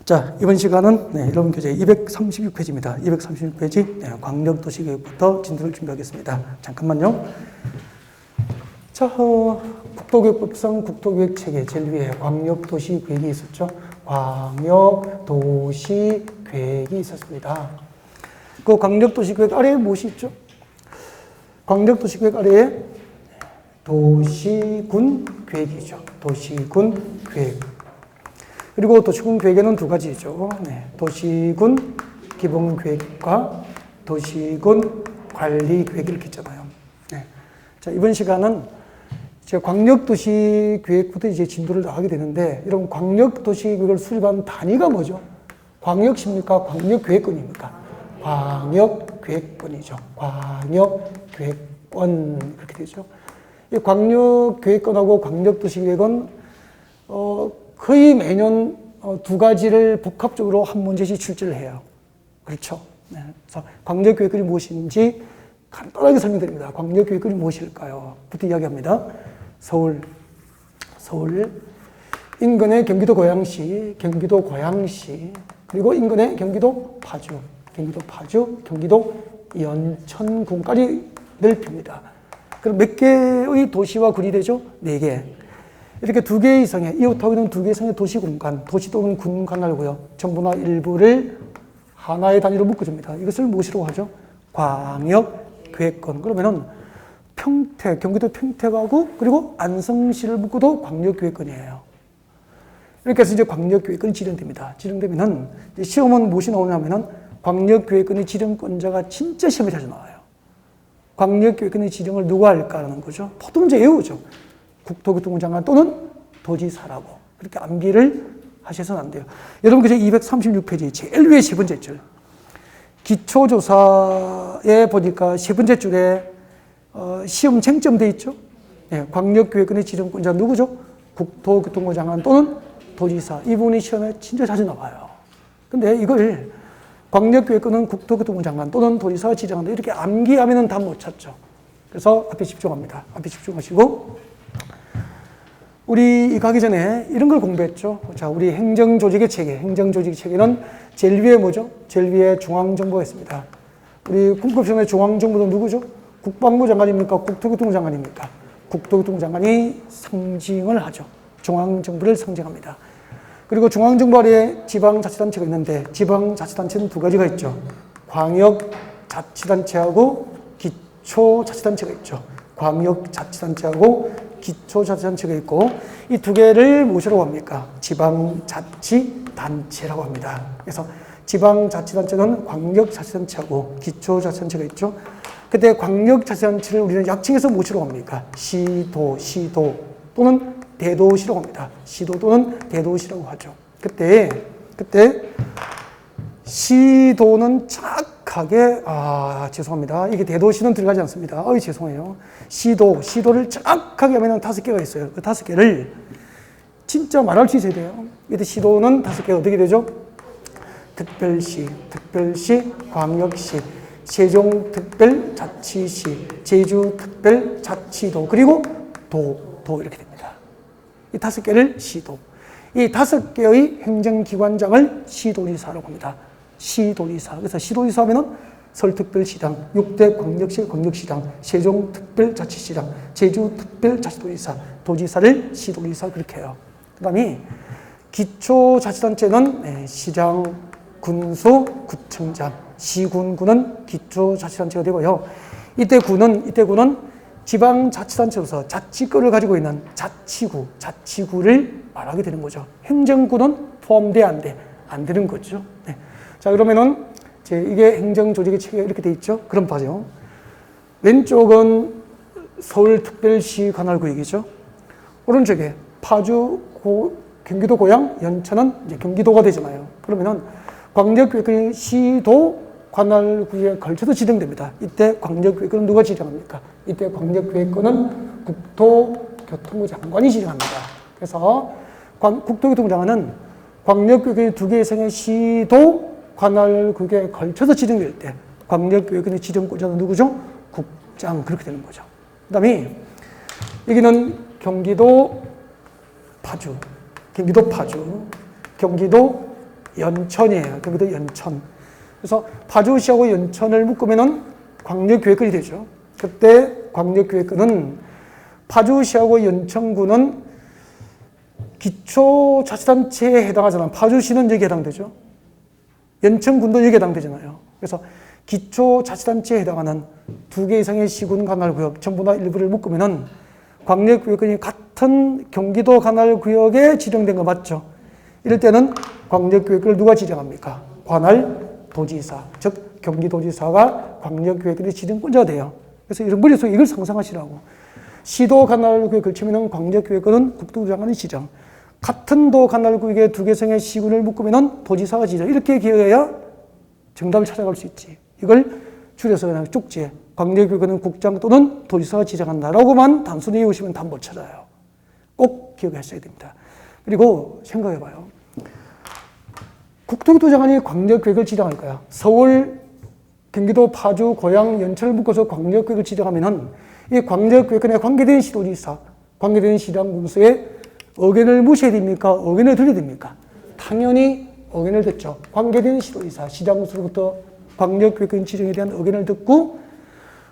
자, 이번 시간은 여러분 교재 236페이지입니다. 236페이지 광역도시계획부터 진도를 준비하겠습니다. 잠깐만요. 자, 국도교육법상 국도계획체계 제일 위에 광역도시계획이 있었죠. 광역도시계획이 있었습니다. 그 광역도시계획 아래에 무엇이 있죠? 광역도시계획 아래에 도시군계획이죠. 도시군계획. 그리고 도시군 계획에는 두 가지죠. 도시군 기본계획과 도시군 관리계획 이렇게 있잖아요. 자, 이번 시간은 제가 광역도시계획부터 이제 진도를 나가게 되는데, 여러분 광역도시계획을 수립한 단위가 뭐죠? 광역시입니까? 광역계획권입니까? 광역계획권이죠. 광역계획권 그렇게 되죠. 이 광역계획권하고 광역도시계획은 거의 매년 두 가지를 복합적으로 한 문제씩 출제를 해요. 그렇죠? 그래서 광역계획권이 무엇인지 간단하게 설명드립니다. 광역계획권이 무엇일까요? 부터 이야기합니다. 서울 인근의 경기도 고양시, 그리고 인근의 경기도 파주, 경기도 연천군까지 넓힙니다. 그럼 몇 개의 도시와 군이 되죠? 4개. 이렇게 2개 이상의, 이웃하고 있는 2개 이상의 도시 공간, 도시 또는 군 관할고요. 전부나 일부를 하나의 단위로 묶어줍니다. 이것을 무엇이라고 하죠? 광역계획권. 그러면은 평택, 경기도 평택하고 그리고 안성시를 묶어도 광역계획권이에요. 이렇게 해서 이제 광역계획권이 지정됩니다. 지정되면은 시험은 무엇이 나오냐면은 광역계획권의 지정권자가 진짜 시험에 자주 나와요. 광역계획권의 지정을 누가 할까라는 거죠. 보통 이제 외우죠. 국토교통부 장관 또는 도지사라고. 그렇게 암기를 하셔서는 안 돼요. 여러분, 그저 236페이지 제일 위에 세 번째 줄. 기초조사에 보니까 세 번째 줄에 시험 쟁점되어 있죠. 광역계획권의 지정권자 누구죠? 국토교통부 장관 또는 도지사. 이분이 시험에 진짜 자주 나와요. 근데 이걸 광역계획권은 국토교통부 장관 또는 도지사가 지정한다. 이렇게 암기하면 다 못 찾죠. 그래서 앞에 집중합니다. 앞에 집중하시고. 우리 가기 전에 이런 걸 공부했죠. 자, 우리 행정조직의 체계. 행정조직의 체계는 제일 위에 뭐죠? 제일 위에 중앙정부가 있습니다. 우리 군급시험의 중앙정부는 누구죠? 국방부 장관입니까? 국토교통부 장관입니까? 국토교통부 장관이 상징을 하죠. 중앙정부를 상징합니다. 그리고 중앙정부 아래에 지방자치단체가 있는데, 지방자치단체는 두 가지가 있죠. 광역자치단체하고 기초자치단체가 있죠. 광역자치단체하고 기초자치단체가 있고, 이 두 개를 무엇이라고 합니까? 지방자치단체라고 합니다. 그래서 지방자치단체는 광역자치단체하고 기초자치단체가 있죠. 그때 광역자치단체를 우리는 약칭해서 무엇이라고 합니까? 시도 또는 대도시라고 합니다. 시도 또는 대도시라고 하죠. 그때 시도는 정확하게, 죄송합니다. 이게 대도시는 들어가지 않습니다. 죄송해요. 시도를 정확하게 하면 5개가 있어요. 그 5개를 진짜 말할 수 있어야 돼요. 이때 시도는 5개가 어떻게 되죠? 특별시, 광역시, 세종특별자치시, 제주특별자치도, 그리고 도 이렇게 됩니다. 이 5개를 시도. 이 5개의 행정기관장을 시도지사라고 합니다. 시도지사. 그래서 시도지사 하면은 서울특별시장, 6대 광역시장, 세종특별자치시장, 제주특별자치도지사, 도지사를 시도지사 그렇게 해요. 그 다음에 기초자치단체는 시장, 군수, 구청장, 시군구는 기초자치단체가 되고요. 이때 구는 지방자치단체로서 자치권을 가지고 있는 자치구를 말하게 되는 거죠. 행정구는 포함돼 안 되는 거죠. 자, 그러면은 이게 행정조직의 체계가 이렇게 돼 있죠. 그럼 봐요. 왼쪽은 서울특별시 관할구역이죠. 오른쪽에 파주, 경기도 고양, 연천은 이제 경기도가 되잖아요. 그러면은 광역계획권이 시도 관할구역에 걸쳐서 지정됩니다. 이때 광역계획권은 누가 지정합니까? 이때 광역계획권은 국토교통부 장관이 지정합니다. 그래서 국토교통부 장관은 광역계획권이 2개 이상의 시도 관할구역에 걸쳐서 지정될 때 광역계획권의 지정권자는 누구죠? 국장. 그렇게 되는 거죠. 그 다음에 여기는 경기도 파주, 경기도 연천이에요. 경기도 연천. 그래서 파주시하고 연천을 묶으면은 광역계획권이 되죠. 그때 광역계획권은 파주시하고 연천군은 기초자치단체에 해당하잖아요. 파주시는 여기에 해당되죠. 연천군도 여기에 해당되잖아요. 그래서 기초자치단체에 해당하는 2개 이상의 시군 관할구역 전부나 일부를 묶으면은 광역계획권이 같은 경기도 관할구역에 지정된 거 맞죠? 이럴 때는 광역계획권을 누가 지정합니까? 관할도지사, 즉 경기도지사가 광역계획권의 지정권자가 돼요. 그래서 이런 머릿속에 이걸 상상하시라고. 시도 관할구역에 걸치면은 광역계획권은 국토부 장관이 지정. 같은 도 관할구역에 2개 이상의 시군을 묶으면은 도지사가 지정. 이렇게 기억해야 정답을 찾아갈 수 있지. 이걸 줄여서 그냥 쪽지에 광역계획권은 국장 또는 도지사가 지정한다라고만 단순히 외우시면 답 못 찾아요. 꼭 기억하셔야 됩니다. 그리고 생각해봐요. 국토부 장관이 광역계획을 지정할 거야. 서울, 경기도, 파주, 고양, 연천을 묶어서 광역계획을 지정하면은 이 광역계획권에 관계된 시도지사, 관계된 시장 군수의 의견을 무시해야 됩니까? 의견을 들어야 됩니까? 당연히 의견을 듣죠. 관계된 시도지사, 시장 군수로부터 광역계획권 지정에 대한 의견을 듣고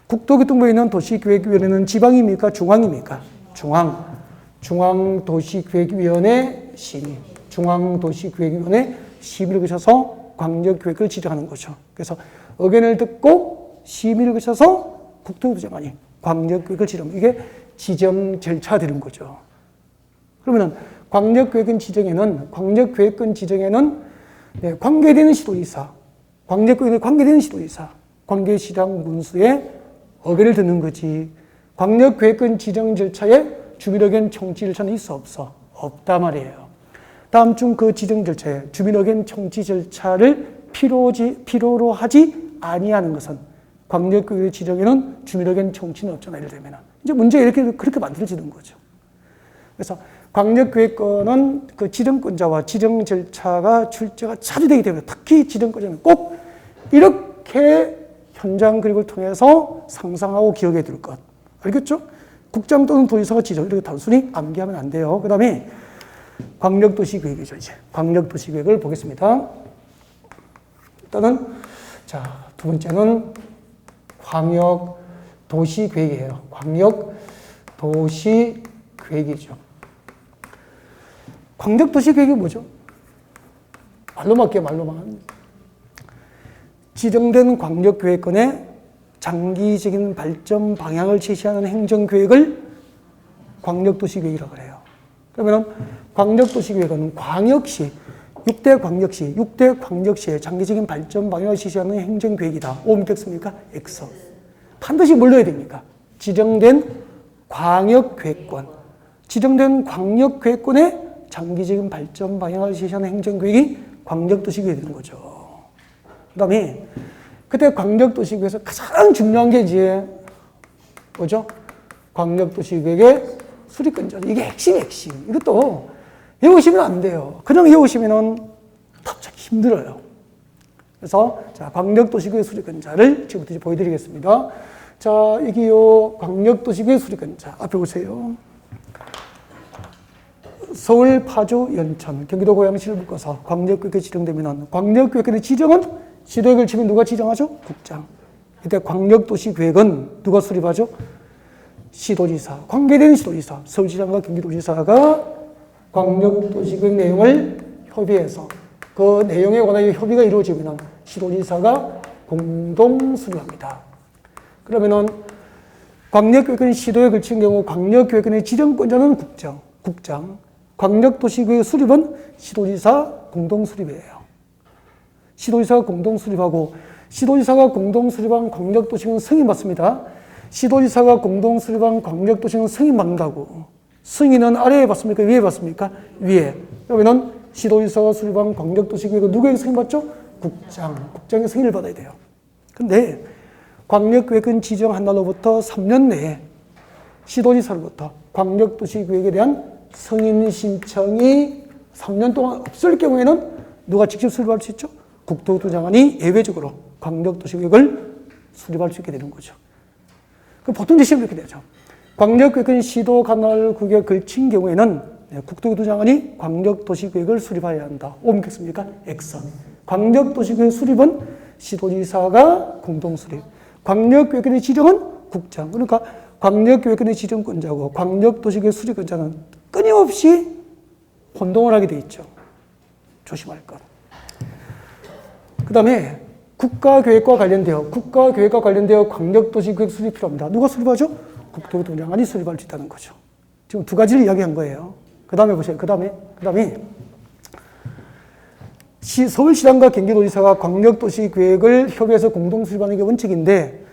국토교통부에 있는 도시계획위원회는 지방입니까? 중앙입니까? 중앙. 중앙도시계획위원회 심의. 중앙도시계획위원회 심의를 거쳐서 광역계획을 지정하는 거죠. 그래서 의견을 듣고 심의를 거쳐서 국토부 장관이 광역계획을 지정하면 이게 지정 절차 되는 거죠. 그러면은 광역계획권 지정에는 관계되는 시도지사, 광역계획에 관계되는 시도지사, 관계시장 군수의 의견을 듣는 거지. 광역계획권 지정 절차에 주민의견 청취 절차는 있어 없어? 없단 말이에요. 다음 중 그 지정 절차에 주민의견 청취 절차를 필요로 하지 아니하는 것은 광역계획 지정에는 주민의견 청취는 없잖아. 예를 들면 이제 문제 이렇게 그렇게 만들어지는 거죠. 그래서 광역계획권은 그 지정권자와 지정 절차가 출제가 자주 되기 때문에 특히 지정권자는 꼭 이렇게 현장 그림을 통해서 상상하고 기억해 둘 것. 알겠죠? 국장 또는 도지사가 지정. 이렇게 단순히 암기하면 안 돼요. 그 다음에 광역도시계획이죠. 이제 광역도시계획을 보겠습니다. 일단은 자, 두 번째는 광역도시계획이에요. 광역도시계획이죠. 광역도시계획이 뭐죠? 말로만 할게요. 말로만. 지정된 광역계획권의 장기적인 발전 방향을 제시하는 행정계획을 광역도시계획이라고 해요. 그러면 광역도시계획은 광역시, 6대 광역시의 장기적인 발전 방향을 제시하는 행정계획이다. O 믿겠습니까? X. 반드시 뭘 넣어야 됩니까? 지정된 광역계획권. 지정된 광역계획권의 장기적인 발전 방향을 제시하는 행정계획이 광역도시계획이 되는 거죠. 그 다음에 그때 광역도시계획에서 가장 중요한 게 이제 뭐죠? 광역도시계획의 수립권자. 이게 핵심. 이것도 외우시면 안 돼요. 그냥 외우시면은 답찾기 힘들어요. 그래서 자, 광역도시계획 수립권자를 지금부터 보여드리겠습니다. 자, 여기요 광역도시계획 수립권자 앞에 보세요. 서울, 파주, 연천, 경기도, 고양시를 묶어서 광역계획이 지정되면 광역계획의 지정은 시도에 치면 누가 지정하죠? 국장. 이때 광역도시계획은 누가 수립하죠? 시도지사. 관계된 시도지사. 서울시장과 경기도지사가 광역도시계획 내용을 협의해서 그 내용에 관하여 협의가 이루어지면 시도지사가 공동 수립합니다. 그러면은 광역계획은 시도에 걸친 경우 광역계획의 지정권자는 국장. 광역도시계획 수립은 시도지사 공동 수립이에요. 시도지사가 공동 수립하고 시도지사가 공동 수립한 광역도시계획은 승인받습니다. 시도지사가 공동 수립한 광역도시계획은 승인받는다고. 승인은 아래에 받습니까? 위에 받습니까? 위에. 그러면은 시도지사가 수립한 광역도시계획은 누구에게 승인받죠? 국장의 승인을 받아야 돼요. 근데 광역계획은 지정한 날로부터 3년 내에 시도지사로부터 광역도시계획에 대한 승인 신청이 3년 동안 없을 경우에는 누가 직접 수립할 수 있죠? 국토부 장관이 예외적으로 광역도시계획을 수립할 수 있게 되는 거죠. 그럼 보통 시험이 이렇게 되죠. 광역계획은 시도 관할구역에 걸친 경우에는 네, 국토교통 장관이 광역도시계획을 수립해야 한다. O 옮겼습니까? X. 광역도시계획 수립은 시도지사가 공동수립. 광역계획의 지정은 국장. 그러니까 광역계획의 지정권자고 광역도시계획 수립권자는 끊임없이 혼동을 하게 돼 있죠. 조심할 것. 그 다음에 국가계획과 관련되어 광역도시계획 수립이 필요합니다. 누가 수립하죠? 국토교통 장관이 수립할 수 있다는 거죠. 지금 두 가지를 이야기한 거예요. 그 다음에 보세요. 그 다음에 서울시장과 경기도지사가 광역도시계획을 협의해서 공동수립하는 게 원칙인데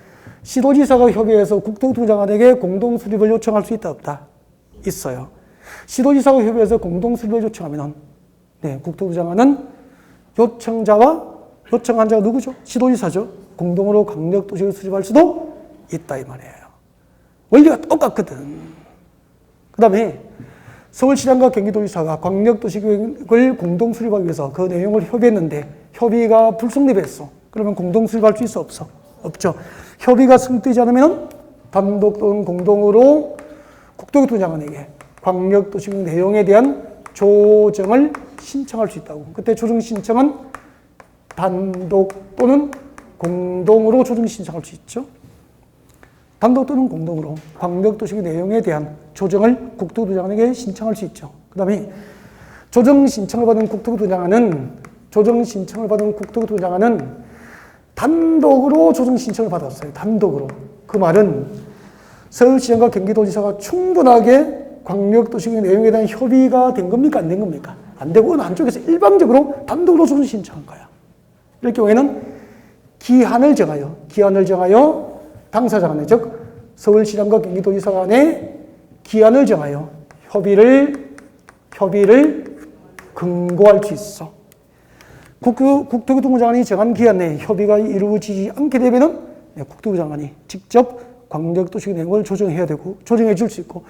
시도지사가 협의해서 국토교통 장관에게 공동수립을 요청할 수 있다 없다? 있어요. 시도지사가 협의해서 공동수립을 요청하면 국토교통 장관은 요청한 자가 누구죠? 시도지사죠. 공동으로 광역도시를 수립할 수도 있다 이 말이에요. 원리가 똑같거든. 그 다음에 서울시장과 경기도지사가 광역도시계획을 공동수립하기 위해서 그 내용을 협의했는데 협의가 불성립했어. 그러면 공동수립할 수 있어 없어? 없죠. 협의가 성립되지 않으면 단독 또는 공동으로 국토교통 장관에게 광역도시계획 내용에 대한 조정을 신청할 수 있다고. 그때 조정 신청은 단독 또는 공동으로 조정 신청할 수 있죠. 단독 또는 공동으로 광역도시계획 내용에 대한 조정을 국토교통 장관에게 신청할 수 있죠. 그 다음에 조정 신청을 받은 국토교통 장관은 단독으로 조정 신청을 받았어요. 단독으로. 그 말은 서울시장과 경기도지사가 충분하게 광역도시계획 내용에 대한 협의가 된 겁니까? 안 된 겁니까? 안 되고 어느 한쪽에서 일방적으로 단독으로 조정 신청한 거야. 이럴 경우에는 기한을 정하여 당사자 간에, 즉 서울시장과 경기도지사 간에 기한을 정하여 협의를 근거할 수 있어. 국토교통부 장관이 정한 기한 내에 협의가 이루어지지 않게 되면은 국토부 장관이 직접 광역도시계획 내용을 조정해야 되고 조정해 줄 수 있고,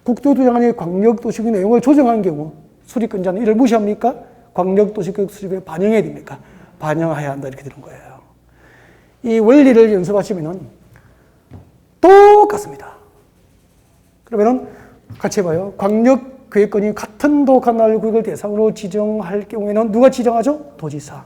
국토부 장관이 광역도시계획 내용을 조정한 경우 수립권자는 이를 무시합니까? 광역도시계획 수립에 반영해야 됩니까? 반영해야 한다 이렇게 되는 거예요. 이 원리를 연습하시면은 똑같습니다. 그러면은 같이 해봐요. 광역계획권이 같은 도 관할 구역을 대상으로 지정할 경우에는 누가 지정하죠? 도지사.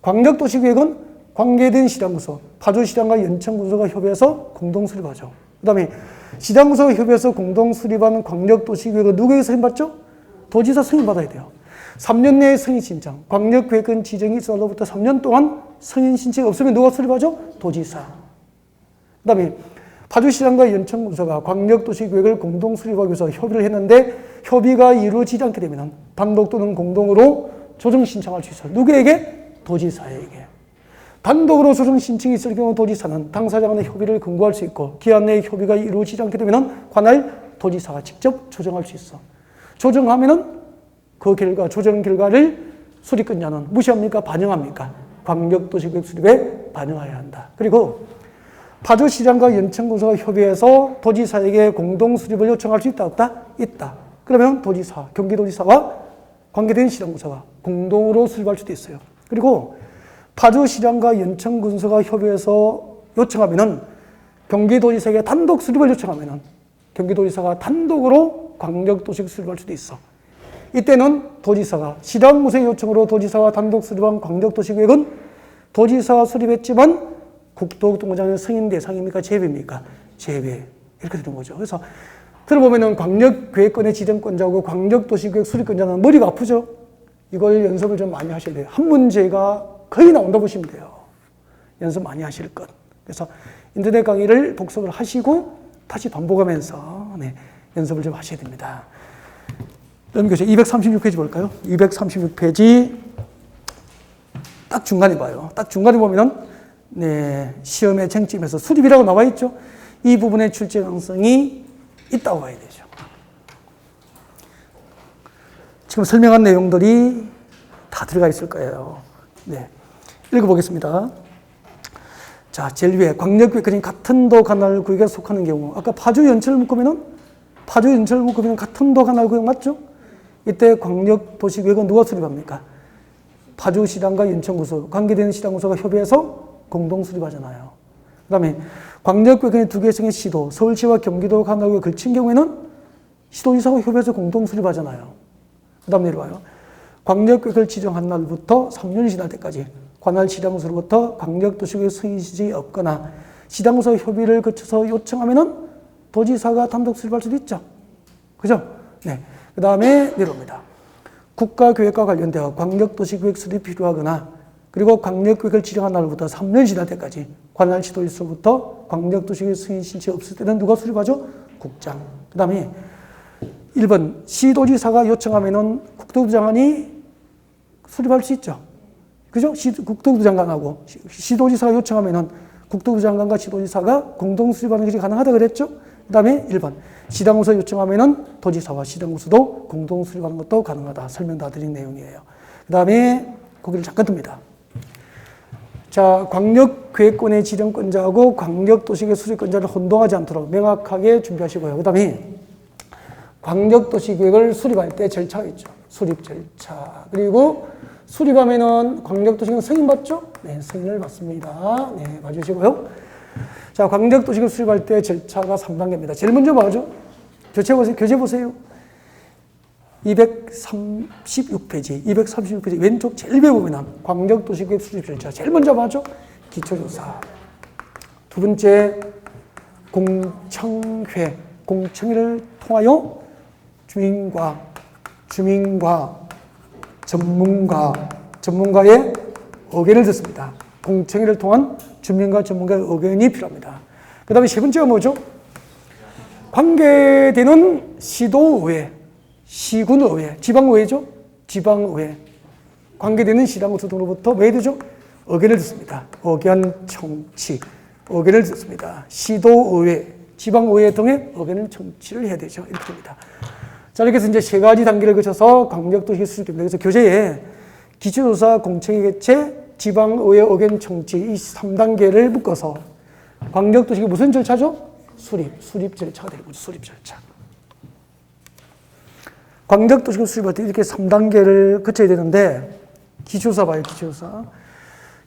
광역도시계획은 관계된 시장구소, 파주시장과 연천구소가 협의해서 공동수립하죠. 그 다음에 시장구소가 협의해서 공동수립하는 광역도시계획은 누구에게 승인받죠? 도지사 승인받아야 돼요. 3년 내에 승인 신청, 광역계획권 지정이 있어로부터 3년 동안 승인 신청이 없으면 누가 수립하죠? 도지사. 그 다음에 파주시장과 연천구소가 광역도시계획을 공동수립하기 위해서 협의를 했는데 협의가 이루어지지 않게 되면 단독 또는 공동으로 조정 신청할 수 있어요. 누구에게? 도지사에게. 단독으로 조정 신청이 있을 경우 도지사는 당사자 간의 협의를 근거할 수 있고 기한 내에 협의가 이루어지지 않게 되면 관할 도지사가 직접 조정할 수 있어. 조정하면은 그 결과, 조정 결과를 수립권자는 무시합니까? 반영합니까? 광역도시계획 수립에 반영해야 한다. 그리고 파주시장과 연천구소가 협의해서 도지사에게 공동수립을 요청할 수 있다, 없다? 있다. 그러면 도지사, 경기도지사와 관계된 시장구소가 공동으로 수립할 수도 있어요. 그리고 파주시장과 연천구소가 협의해서 요청하면은 경기도지사에게 단독 수립을 요청하면은 경기도지사가 단독으로 광역도시계획 수립할 수도 있어. 이때는 도지사가 시장구소의 요청으로 도지사가 단독 수립한 광역도시계획은 도지사가 수립했지만 국토교통부장의 승인 대상입니까? 제외입니까? 제외. 이렇게 되는 거죠. 그래서 들어보면은 광역계획권의 지정권자하고 광역도시계획 수립권자는 머리가 아프죠? 이걸 연습을 좀 많이 하셔야 돼요. 한 문제가 거의 나온다 보시면 돼요. 연습 많이 하실 것. 그래서 인터넷 강의를 독서를 하시고 다시 반복하면서 연습을 좀 하셔야 됩니다. 연교재 236페이지 볼까요? 236페이지 딱 중간에 봐요. 딱 중간에 보면은 시험의 쟁점에서 수립이라고 나와 있죠. 이 부분의 출제 가능성이 있다고 봐야 되죠. 지금 설명한 내용들이 다 들어가 있을 거예요. 읽어보겠습니다. 자, 제일 위에 광역계획권이 같은 도 관할 구역에 속하는 경우, 아까 파주 연천을 묶으면은 같은 도 관할 구역 맞죠? 이때 광역도시계획은 누가 수립합니까? 파주시장과 연천구소, 관계되는 시장구소가 협의해서 공동수립하잖아요. 그 다음에 광역계획권이 두 개의 시도, 서울시와 경기도 관할구역에 걸친 경우에는 시도지사와 협의해서 공동 수립하잖아요. 그 다음 내려와요. 광역계획을 지정한 날부터 3년이 지날 때까지 관할 시당구로부터 광역도시계획 승인 지정이 없거나 시당구서 협의를 거쳐서 요청하면은 도지사가 단독 수립할 수도 있죠. 그죠? 네. 그 다음에 내려옵니다. 국가계획과 관련되어 광역도시계획 수립이 필요하거나 그리고 광역계획을 지정한 날부터 3년 지날 때까지 관할 시도지사로부터 광역도시계획 승인 신청이 없을 때는 누가 수립하죠? 국장. 그 다음에 1번 시도지사가 요청하면은 국토부 장관이 수립할 수 있죠. 그죠? 국토부 장관하고 시도지사가 요청하면은 국토부 장관과 시도지사가 공동 수립하는 것이 가능하다 그랬죠? 그 다음에 1번 시당구서 요청하면은 도지사와 시당구서도 공동 수립하는 것도 가능하다. 설명 다 드린 내용이에요. 그 다음에 거기를 잠깐 듭니다. 자, 광역계획권의 지정권자하고 광역도시계획 수립권자를 혼동하지 않도록 명확하게 준비하시고요. 그 다음에 광역도시계획을 수립할 때 절차가 있죠. 수립 절차. 그리고 수립하면은 광역도시계획 승인받죠? 네, 승인을 받습니다. 네, 봐주시고요. 자, 광역도시계획 수립할 때 절차가 3단계입니다. 제일 먼저 뭐죠? 교재 보세요. 236페이지, 236페이지 왼쪽 제일 위에 보면 광역도시계획 수립 절차. 제일 먼저 뭐죠? 기초조사. 두 번째, 공청회. 공청회를 통하여 주민과 전문가의 의견을 듣습니다. 공청회를 통한 주민과 전문가의 의견이 필요합니다. 그 다음에 세 번째가 뭐죠? 관계되는 시도의회, 시군의회, 지방의회죠? 지방의회. 관계되는 시당구청 등으로부터 왜 되죠? 의견을 듣습니다. 의견 청취, 의견을 듣습니다. 시도의회, 지방의회 등의 의견을 청취를 해야 되죠. 이렇게 됩니다. 자, 이렇게 해서 이제 세 가지 단계를 거쳐서 광역도시 수립됩니다. 그래서 교재에 기초조사, 공청회 개최, 지방의회 의견 청취 이 3단계를 묶어서 광역도시가 무슨 절차죠? 수립 절차가 되는 거죠. 수립 절차. 광역도시가 수립할 때 이렇게 3단계를 거쳐야 되는데 기초조사 봐요. 기초조사.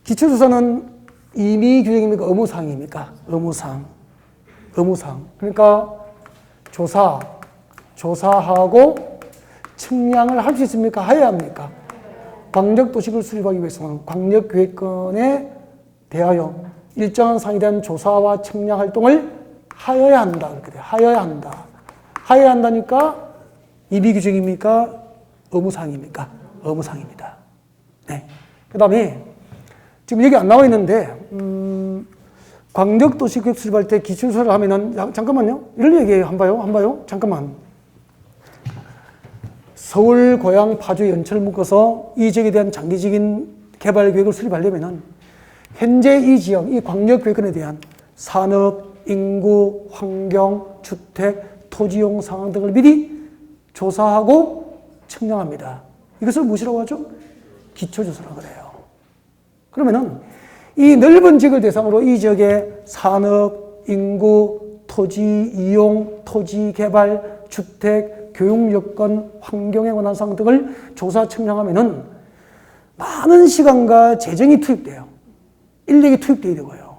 기초조사는 임의 규정입니까? 의무사항입니까? 의무사항. 그러니까 조사하고 측량을 할 수 있습니까? 해야 합니까? 광역도시를 수립하기 위해서는 광역계획권에 대하여 일정한 사항에 대한 조사와 측량 활동을 하여야 한다. 그렇게 돼요. 하여야 한다니까 임의 규정입니까? 의무사항입니까? 의무사항입니다. 네. 그 다음에 지금 여기 안 나와 있는데 광역도시계획 수립할 때 기초조사를 하면은 잠깐만요. 이런 얘기예요. 한번 봐요. 잠깐만. 서울, 고양, 파주, 연천을 묶어서 이 지역에 대한 장기적인 개발 계획을 수립하려면은 현재 이 지역, 이 광역계획권에 대한 산업, 인구, 환경, 주택, 토지용 상황 등을 미리 조사하고 측량합니다. 이것을 무엇이라고 하죠? 기초조사라고 그래요. 그러면은 이 넓은 지역을 대상으로 이 지역의 산업, 인구, 토지 이용, 토지 개발, 주택, 교육 여건, 환경에 관한 사항 등을 조사 측량하면은 많은 시간과 재정이 투입돼요. 인력이 투입돼야 되고요.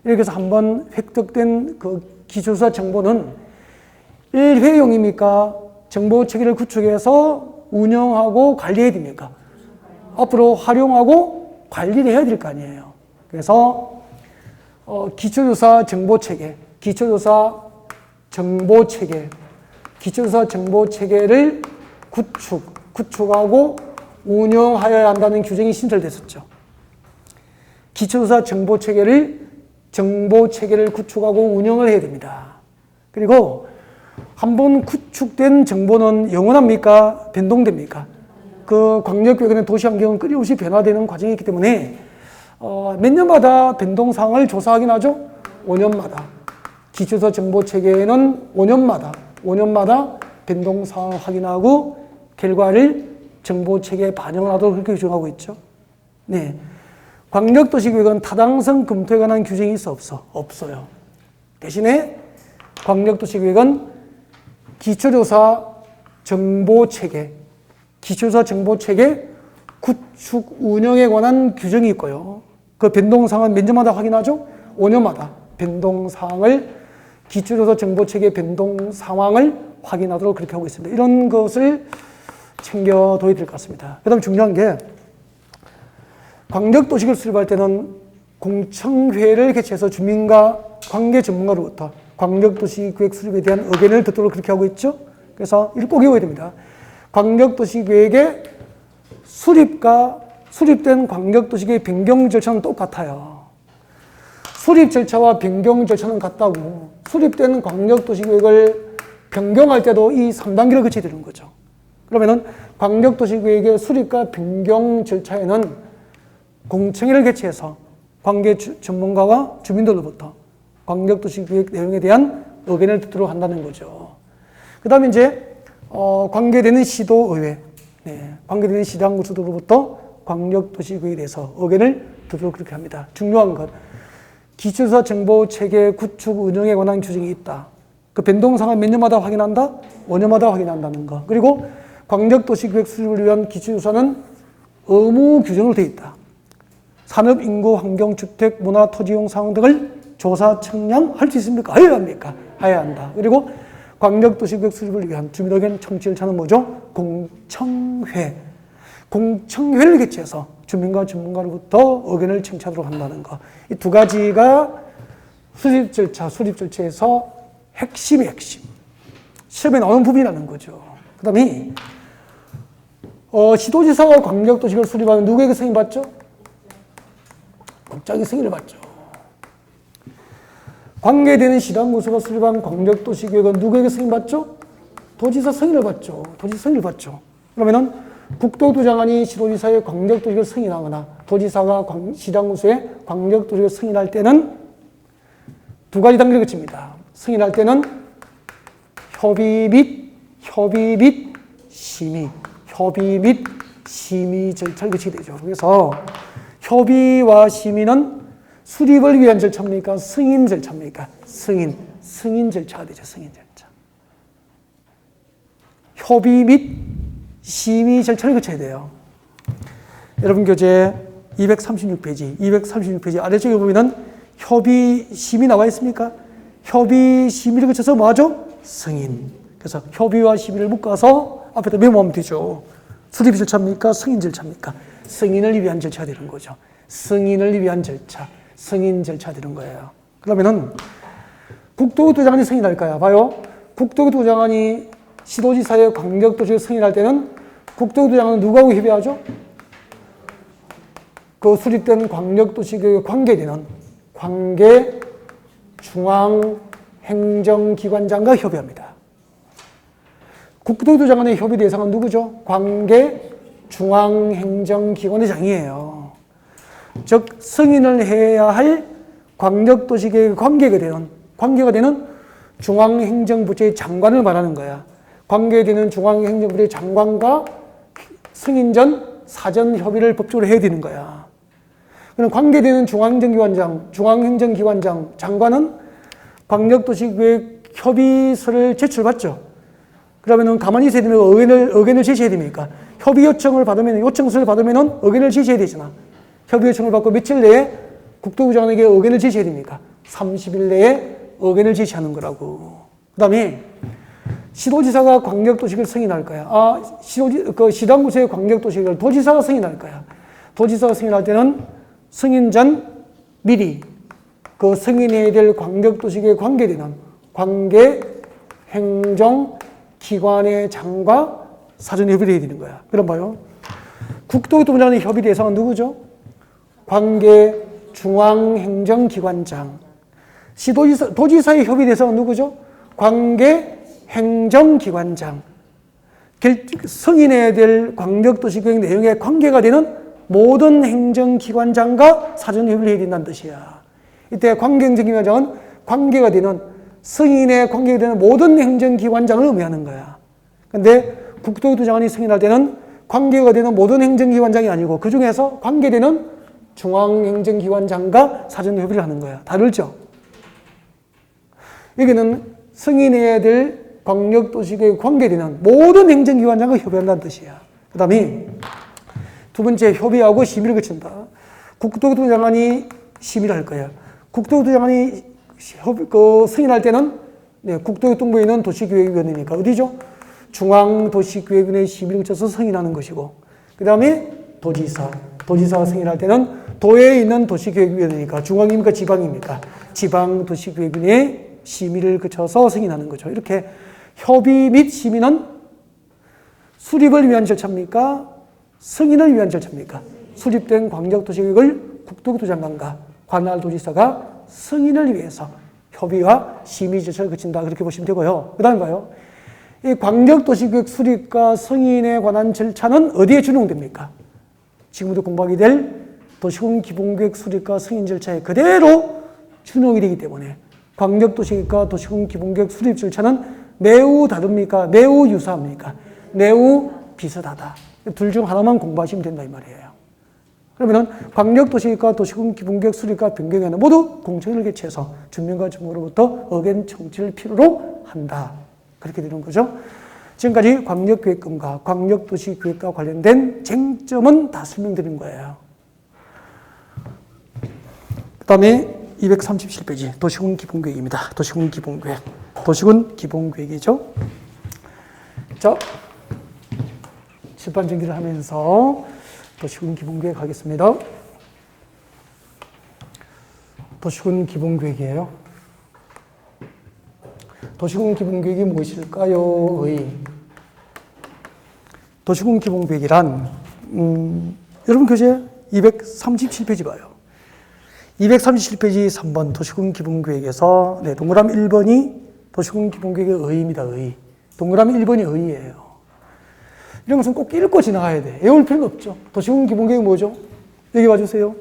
이렇게 해서 한번 획득된 그 기초조사 정보는 일회용입니까? 정보 체계를 구축해서 운영하고 관리해야 됩니까? 앞으로 활용하고 관리를 해야 될 거 아니에요. 그래서 기초조사 정보체계, 기초조사 정보체계를 구축하고 운영하여야 한다는 규정이 신설됐었죠. 기초조사 정보체계를 구축하고 운영을 해야 됩니다. 그리고 한번 구축된 정보는 영원합니까? 변동됩니까? 그 광역계획의 도시환경은 끊임없이 변화되는 과정이 있기 때문에 몇 년마다 변동사항을 조사하긴 하죠? 5년마다. 기초조사 정보체계는 5년마다 변동사항을 확인하고 결과를 정보체계에 반영을 하도록 그렇게 규정하고 있죠. 네. 광역도시계획은 타당성 검토에 관한 규정이 있어 없어? 없어요. 대신에 광역도시계획은 기초조사 정보체계 구축 운영에 관한 규정이 있고요. 그 변동사항은 몇 년마다 확인하죠? 5년마다 변동사항을 기초조사 정보체계 변동 상황을 확인하도록 그렇게 하고 있습니다. 이런 것을 챙겨둬야 될 것 같습니다. 그 다음 중요한 게 광역도시계획을 수립할 때는 공청회를 개최해서 주민과 관계 전문가로부터 광역도시계획 수립에 대한 의견을 듣도록 그렇게 하고 있죠. 그래서 이걸 꼭 외워야 됩니다. 광역도시계획의 수립된 광역도시계획 변경 절차는 똑같아요. 수립 절차와 변경 절차는 같다고. 수립된 광역도시계획을 변경할 때도 이 3단계를 거쳐야 되는 거죠. 그러면은 광역도시계획의 수립과 변경 절차에는 공청회를 개최해서 관계 전문가와 주민들로부터 광역도시계획 내용에 대한 의견을 듣도록 한다는 거죠. 그 다음에 이제 관계되는 시도의회, 관계되는 시당구수들로부터 광역도시계획에 대해서 의견을 듣도록 그렇게 합니다. 중요한 것, 기초조사 정보체계 구축 운영에 관한 규정이 있다. 그 변동사항을 몇 년마다 확인한다? 5년마다 확인한다는 거. 그리고 광역도시계획 수립을 위한 기초조사는 의무 규정으로 되어 있다. 산업, 인구, 환경, 주택, 문화, 토지용 상황 등을 조사, 측량할 수 있습니까? 해야 합니까? 해야 한다. 그리고 광역도시계획 수립을 위한 주민의견 청취 절차는 뭐죠? 공청회. 공청회를 개최해서 주민과 전문가로부터 의견을 청취하도록 한다는 거. 이 두 가지가 수립 절차에서 핵심이 핵심. 시험에 나오는 부분이라는 거죠. 그 다음에 시도지사가 광역도시계획을 수립하면 누구에게 승인받죠? 국장이 승인을 받죠. 관계되는 시당구수가 수립한 광역도시계획은 누구에게 승인받죠? 도지사 승인을 받죠. 도지사 승인을 받죠. 그러면은 국토부 장관이 시도지사의 광역도시계획을 승인하거나 도지사가 시당구수의 광역도시계획을 승인할 때는 두 가지 단계를 거칩니다. 승인할 때는 협의 및 심의 절차를 거치게 되죠. 그래서 협의와 심의는 수립을 위한 절차입니까? 승인 절차입니까? 승인 절차가 되죠. 승인 절차. 협의 및 심의 절차를 거쳐야 돼요. 여러분 교재 236페이지 아래쪽에 보면은 협의 심의 나와 있습니까? 협의 심의를 거쳐서 뭐 하죠? 승인. 그래서 협의와 심의를 묶어서 앞에다 메모하면 되죠. 수립 절차입니까? 승인 절차입니까? 승인을 위한 절차가 되는 거죠. 승인을 위한 절차, 승인 절차 되는 거예요. 그러면은 국토부 장관이 승인할까요? 봐요. 국토부 장관이 시도지사의 광역도시를 승인할 때는 국토부 장관은 누구하고 협의하죠? 그 수립된 광역도시계획에 관계되는 관계 중앙행정기관장과 협의합니다. 국토부 장관의 협의 대상은 누구죠? 관계 중앙행정기관의 장이에요. 즉 승인을 해야 할 광역도시계획 관계가 되는 중앙행정부처의 장관을 말하는 거야. 관계되는 중앙행정부처의 장관과 승인 전 사전 협의를 법적으로 해야 되는 거야. 그럼 관계되는 중앙행정기관장, 장관은 광역도시계획 협의서를 제출받죠. 그러면은 가만히 있어야 되면 의견을 제시해야 됩니까? 협의 요청서를 받으면 의견을 제시해야 되잖아. 협의 요청을 받고 며칠 내에 국토부 장관에게 의견을 제시해야 됩니까? 30일 내에 의견을 제시하는 거라고. 그 다음에 시도지사가 광역도시계획을 승인할 거야. 시당구세의 광역도시계획을 도지사가 승인할 거야. 도지사가 승인할 때는 승인 전 미리 그 승인해야 될 광역도시계획에 관계되는 관계행정기관의 장과 사전 협의를 해야 되는 거야. 그럼 봐요. 국토부 장관의 협의 대상은 누구죠? 관계 중앙행정기관장. 도지사의 협의 대상은 누구죠? 관계행정기관장. 승인해야 될 광역도시계획 내용에 관계가 되는 모든 행정기관장과 사전 협의를 해야 된다는 뜻이야. 이때 관계행정기관장은 관계가 되는 승인에 관계가 되는 모든 행정기관장을 의미하는 거야. 근데 국토부 장관이 승인할 때는 관계가 되는 모든 행정기관장이 아니고 그 중에서 관계되는 중앙행정기관장과 사전 협의를 하는 거야. 다르죠? 여기는 승인해야 될 광역도시계획에 관계되는 모든 행정기관장과 협의한다는 뜻이야. 그 다음에 두 번째, 협의하고 심의를 거친다. 국토부 장관이 심의를 할 거야. 국토부 장관이 승인할 때는 국토교통부에 있는 도시계획위원회니까 어디죠? 중앙도시계획위원회 심의를 거쳐서 승인하는 것이고, 그 다음에 도지사가 승인할 때는 도에 있는 도시계획위원회니까 중앙입니까 지방입니까? 지방도시계획위원회 심의를 거쳐서 승인하는 거죠. 이렇게 협의 및 심의는 수립을 위한 절차입니까? 승인을 위한 절차입니까? 수립된 광역도시계획을 국토교통부 장관과 관할도지사가 승인을 위해서 협의와 심의 절차를 거친다. 그렇게 보시면 되고요. 그 다음에 봐요. 이 광역도시계획 수립과 승인에 관한 절차는 어디에 준용됩니까? 지금부터 공부하게 될 도시군 기본계획 수립과 승인 절차에 그대로 준용이 되기 때문에 광역도시계획과 도시군 기본계획 수립 절차는 매우 다릅니까? 매우 유사합니까? 매우 비슷하다. 둘 중 하나만 공부하시면 된다 이 말이에요. 그러면은 광역도시계획과 도시군 기본계획 수립과 변경에는 모두 공청회를 개최해서 주민과 정부로부터 의견 청취를 필요로 한다. 그렇게 되는 거죠. 지금까지 광역계획금과 광역도시계획과 관련된 쟁점은 다 설명드린 거예요. 그 다음에 237페이지 도시군 기본계획입니다. 도시군 기본계획. 도시군 기본계획이죠. 자, 칠판 정리를 하면서 도시군 기본계획 하겠습니다. 도시군 기본계획이에요. 도시군 기본계획이 무엇일까요? 도시군 기본계획이란 여러분 교재 237페이지 봐요. 237페이지 3번 도시군 기본계획에서 동그라미 1번이 도시군 기본계획의 의의입니다. 의의. 동그라미 1번이 의의예요. 이런 것은 꼭 읽고 지나가야 돼. 외울 필요가 없죠. 도시군 기본계획이 뭐죠? 여기 봐주세요.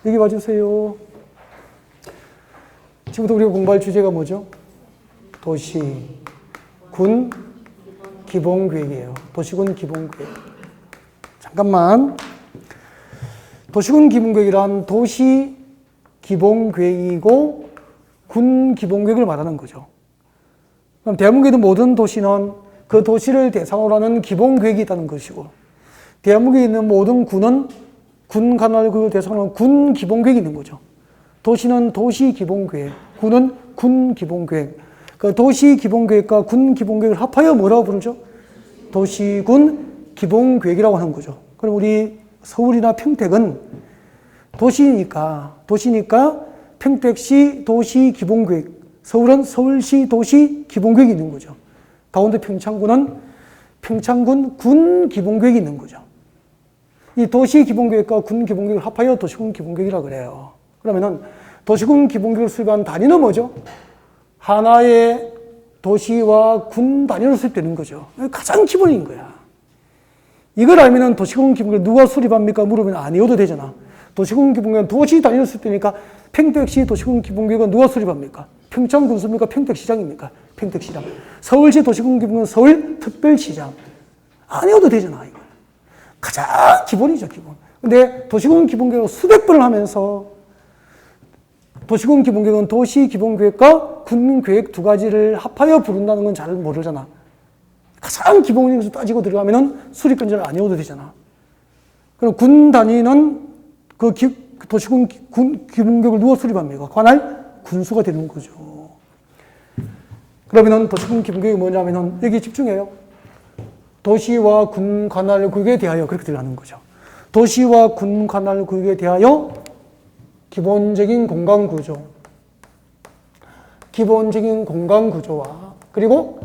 여기 봐주세요. 지금부터 우리가 공부할 주제가 뭐죠? 도시, 군, 기본계획이에요. 도시군 기본계획. 잠깐만. 도시군 기본계획이란 도시 기본계획이고 군 기본계획을 말하는 거죠. 그럼 대한민국에 있는 모든 도시는 그 도시를 대상으로 하는 기본계획이 있다는 것이고, 대한민국에 있는 모든 군은 군 관할구역을 대상으로 하는 군 기본계획이 있는 거죠. 도시는 도시 기본계획, 군은 군 기본계획. 그 도시 기본계획과 군 기본계획을 합하여 뭐라고 부르죠? 도시군 기본계획이라고 하는 거죠. 그럼 우리 서울이나 평택은 도시니까 평택시 도시 기본계획, 서울은 서울시 도시 기본계획이 있는 거죠. 강원도 평창군은 평창군 군 기본계획이 있는 거죠. 이 도시 기본계획과 군 기본계획을 합하여 도시군 기본계획이라고 그래요. 그러면은 도시군 기본계획을 수립한 단위는 뭐죠? 하나의 도시와 군 단위로 수립되는 거죠. 가장 기본인 거야. 이걸 알면은 도시군 기본계획 누가 수립합니까? 물으면 아니어도 되잖아. 도시군 기본계획은 도시 단위로 수립되니까 평택시 도시군 기본계획은 누가 수립합니까? 평창군수입니까? 평택시장입니까? 평택시장. 서울시 도시군 기본계획은 서울특별시장. 아니어도 되잖아, 이거. 가장 기본이죠, 기본. 근데 도시군 기본계획을 수백 번을 하면서 도시군 기본계획은 도시 기본계획과 군 계획 두 가지를 합하여 부른다는 건 잘 모르잖아. 가장 기본적으로 따지고 들어가면은 수립권자를 아니어도 되잖아. 그럼 군 단위는 도시군 군 기본계획을 누가 수립합니까? 관할 군수가 되는 거죠. 그러면은 도시군 기본계획이 뭐냐면은 여기 집중해요. 도시와 군 관할 구역에 대하여 그렇게 들어가는 거죠. 도시와 군 관할 구역에 대하여 기본적인 공간 구조, 기본적인 공간 구조와 그리고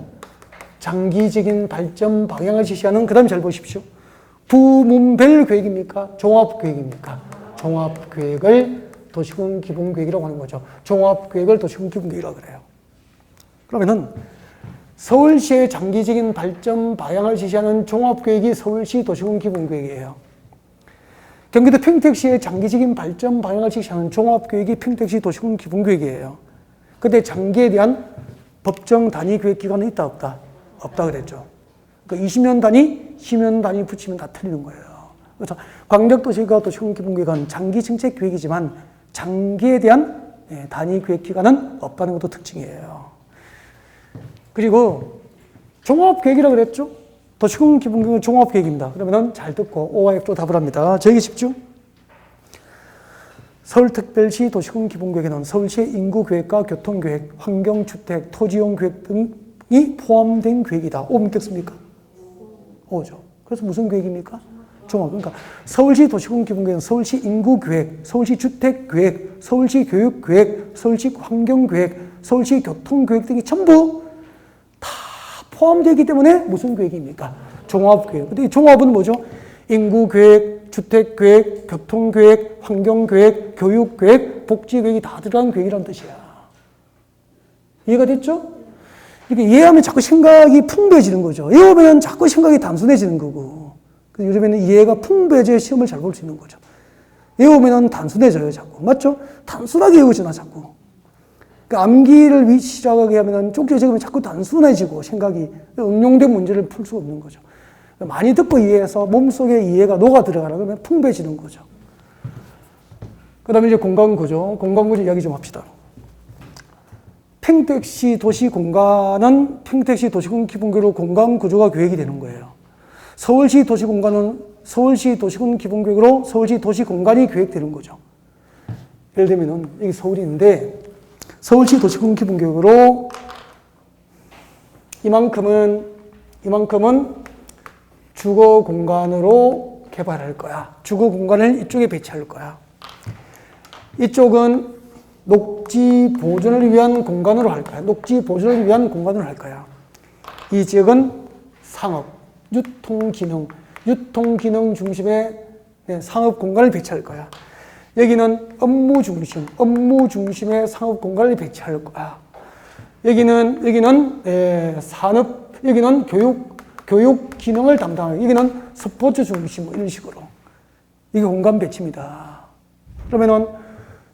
장기적인 발전 방향을 지시하는, 그 다음에 잘 보십시오. 부문별 계획입니까? 종합계획입니까? 종합계획을 도시군 기본계획이라고 하는 거죠. 종합계획을 도시군 기본계획이라고 그래요. 그러면은 서울시의 장기적인 발전 방향을 지시하는 종합계획이 서울시 도시군 기본계획이에요. 경기도 평택시의 장기적인 발전 방향을 지시하는 종합계획이 평택시 도시군 기본계획이에요. 근데 장기에 대한 법정 단위 계획 기관은 있다 없다? 없다 그랬죠. 그러니까 20년 단위, 10년 단위 붙이면 다 틀리는 거예요. 그래서 광역도시가 도시군 기본계획은 장기 정책 계획이지만 장기에 대한 단위 계획 기관은 없다는 것도 특징이에요. 그리고 종합계획이라고 그랬죠? 도시군 기본계획은 종합계획입니다. 그러면 잘 듣고 O와 F로 답을 합니다. 저에게 집중. 서울특별시 도시군 기본계획에는 서울시의 인구계획과 교통계획, 환경주택, 토지용계획 등이 포함된 계획이다. 오 믿겠습니까? 오죠. 그래서 무슨 계획입니까? 종합. 그러니까 서울시 도시군 기본계획은 서울시 인구계획, 서울시 주택계획, 서울시 교육계획, 서울시 환경계획, 서울시 교통계획 등이 전부 다 포함되기 때문에 무슨 계획입니까? 종합계획. 근데 이 종합은 뭐죠? 인구계획, 주택계획, 교통계획, 환경계획, 교육계획, 복지계획이 다 들어간 계획이라는 뜻이야. 이해가 됐죠? 이렇게 이해하면 자꾸 생각이 풍부해지는 거죠. 이해하면 자꾸 생각이 단순해지는 거고. 그래서 요즘에는 이해가 풍부해져야 시험을 잘 볼 수 있는 거죠. 외우면 단순해져요, 자꾸. 맞죠? 단순하게 외우잖아, 자꾸. 그러니까 암기를 시작하게 하면 쫓겨지면 자꾸 단순해지고 생각이 응용된 문제를 풀 수 없는 거죠. 많이 듣고 이해해서 몸속에 이해가 녹아 들어가라 그러면 풍부해지는 거죠. 그 다음에 이제 공간구조. 공간구조 이야기 좀 합시다. 평택시 도시공간은 평택시 도시군 기본계획으로 공간구조가 계획이 되는 거예요. 서울시 도시공간은 서울시 도시군 기본계획으로 서울시 도시공간이 계획되는 거죠. 예를 들면은 여기 서울인데 서울시 도시군 기본계획으로 이만큼은 주거 공간으로 개발할 거야. 주거 공간을 이쪽에 배치할 거야. 이쪽은 녹지 보존을 위한 공간으로 할 거야. 녹지 보존을 위한 공간으로 할 거야. 이 지역은 상업, 유통기능 중심의 상업 공간을 배치할 거야. 여기는 업무 중심의 상업 공간을 배치할 거야. 여기는 산업, 여기는 교육 기능을 담당하고, 여기는 스포츠 중심, 이런 식으로. 이게 공간 배치입니다. 그러면은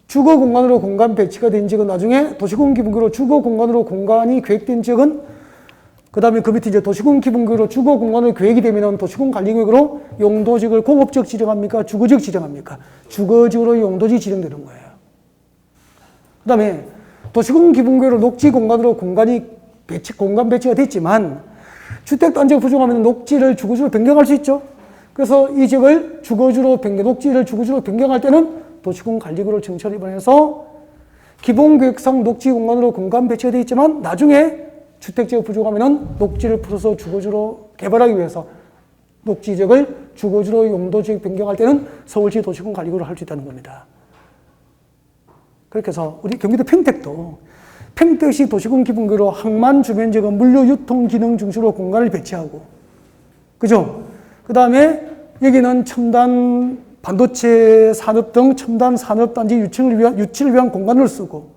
주거 공간으로 공간 배치가 된 지역은 나중에 도시군 기본계획으로 주거 공간으로 공간이 계획된 지역은 그 다음에 그 밑에 이제 도시군 기본계획으로 주거 공간으로 계획이 되면은 도시군 관리계획으로 용도지역을 공업지역 지정합니까? 주거지역 지정합니까? 주거지역으로 용도지 지정되는 거예요. 그 다음에 도시군 기본계획으로 녹지 공간으로 공간 배치가 됐지만 주택단지가 부족하면 녹지를 주거지로 변경할 수 있죠. 그래서 이 지역을 녹지를 주거지로 변경할 때는 도시군 관리구를 정찰 입안해서 기본계획상 녹지 공간으로 공간 배치가 되어 있지만 나중에 주택지가 부족하면 녹지를 풀어서 주거지로 개발하기 위해서 녹지 지역을 주거지로 용도지역 변경할 때는 서울시 도시군 관리구를 할 수 있다는 겁니다. 그렇게 해서 우리 경기도 평택도 평택시 도시군 기본계획으로 항만 주변 지역은 물류 유통 기능 중심으로 공간을 배치하고, 그죠? 그 다음에 여기는 첨단 반도체 산업 등 첨단 산업단지 유치를 위한 공간을 쓰고,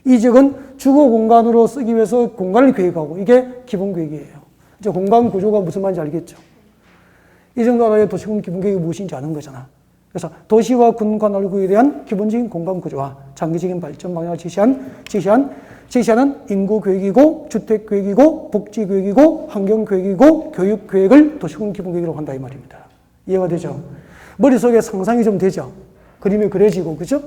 이 지역은 주거 공간으로 쓰기 위해서 공간을 계획하고, 이게 기본 계획이에요. 이제 공간 구조가 무슨 말인지 알겠죠? 이 정도 하나의 도시군 기본 계획이 무엇인지 아는 거잖아. 그래서 도시와 군 관할구에 대한 기본적인 공간 구조와 장기적인 발전 방향을 제시하는 인구 계획이고, 주택 계획이고, 복지 계획이고, 환경 계획이고, 교육 계획을 도시군 기본 계획이라고 한다 이 말입니다. 이해가 되죠? 머릿속에 상상이 좀 되죠? 그림이 그려지고, 그죠?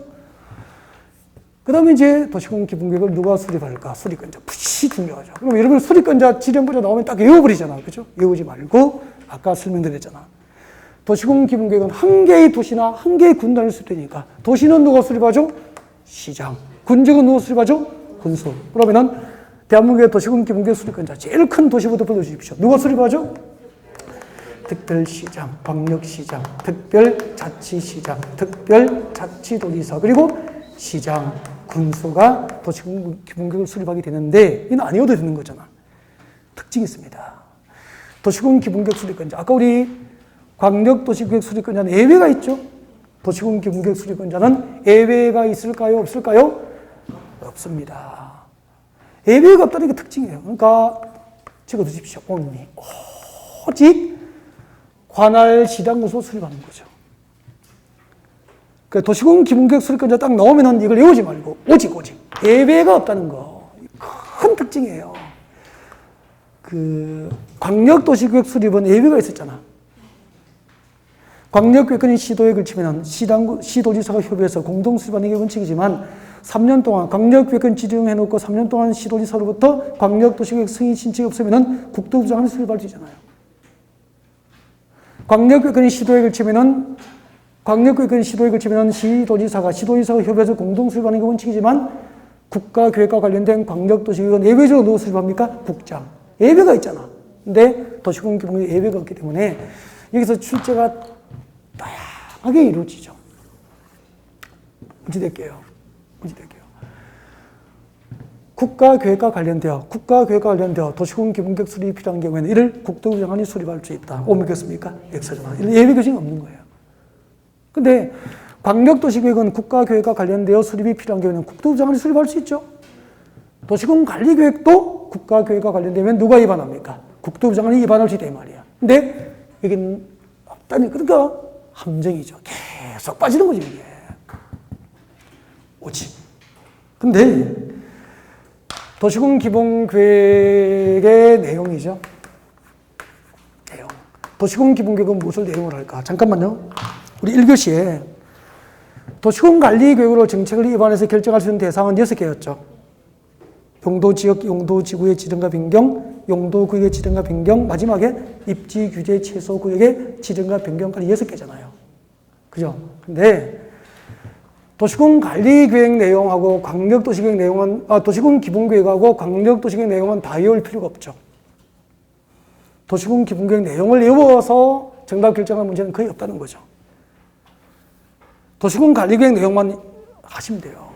그 다음에 이제 도시군 기본계획을 누가 수립할까? 수립권자. 무시 중요하죠. 그럼 여러분 수립권자 지령부자 나오면 딱 외워버리잖아. 그죠? 외우지 말고, 아까 설명드렸잖아. 도시군 기본계획은 한 개의 도시나 한 개의 군단을 수립되니까, 도시는 누가 수립하죠? 시장. 군직은 누가 수립하죠? 군수. 그러면은 대한민국의 도시군 기본계획 수립권자 제일 큰 도시부터 불러주십시오. 누가 수립하죠? 특별시장, 광역시장, 특별자치시장, 특별자치도지사, 그리고 시장, 군수가 도시군 기본계획을 수립하게 되는데, 이는 아니어도 되는 거잖아. 특징이 있습니다. 도시군 기본계획 수립권자. 아까 우리 광역도시계획 수립권자는 예외가 있죠? 도시군 기본계획 수립권자는 예외가 있을까요? 없을까요? 없습니다. 예외가 없다는 게 특징이에요. 그러니까 적어두십시오. 오직 관할 시당 군수 수립하는 거죠. 그러니까 도시군 기본계획 수립권자 딱 나오면은 이걸 외우지 말고 오직 예외가 없다는 거. 큰 특징이에요. 그 광역도시계획 수립은 예외가 있었잖아. 광역계획권이 시도에 걸치면 시도지사가 협의해서 공동 수립하는 게 원칙이지만 3년 동안 광역계획권 지정해놓고 3년 동안 시도지사로부터 광역도시계획 승인 신청이 없으면 국토부장이 수립할 수 있잖아요. 광역계획권이 시도에 걸치면 광역계획은 시도에 거치면 시도지사가 협의해서 공동 수립하는 게 원칙이지만 국가계획과 관련된 광역도시계획은 예외적으로 누가 수립합니까? 국장. 예외가 있잖아. 근데 도시공기본에 예외가 없기 때문에 여기서 출제가 다양하게 이루어지죠. 문제될게요. 국가계획과 관련되어 도시공기본계획 수립이 필요한 경우에는 이를 국토부 장관이 수립할 수 있다. 옮겼습니까? 엑스저만. 예외 규정이 없는 거예요. 근데 광역도시계획은 국가계획과 관련되어 수립이 필요한 경우에는 국토부 장관이 수립할 수 있죠. 도시공관리계획도 국가계획과 관련되면 누가 위반합니까? 국토부 장관이 위반할 수 있다 이 말이야. 근데 여기는 없다니. 그러니까 함정이죠. 계속 빠지는 거지 이게. 오지. 근데 도시공기본계획의 내용이죠. 내용. 도시공기본계획은 무엇을 내용으로 할까? 잠깐만요. 우리 1교시에 도시공관리계획으로 정책을 입안해서 결정할 수 있는 대상은 6개였죠. 용도지역, 용도지구의 지정과 변경, 용도구역의 지정과 변경, 마지막에 입지규제 최소구역의 지정과 변경까지 6개잖아요. 그죠? 근데 도시공관리계획 내용하고 광역도시계획 내용은, 도시공기본계획하고 광역도시계획 내용은 다 외울 필요가 없죠. 도시공기본계획 내용을 외워서 정답 결정할 문제는 거의 없다는 거죠. 도시공관리계획 내용만 하시면 돼요.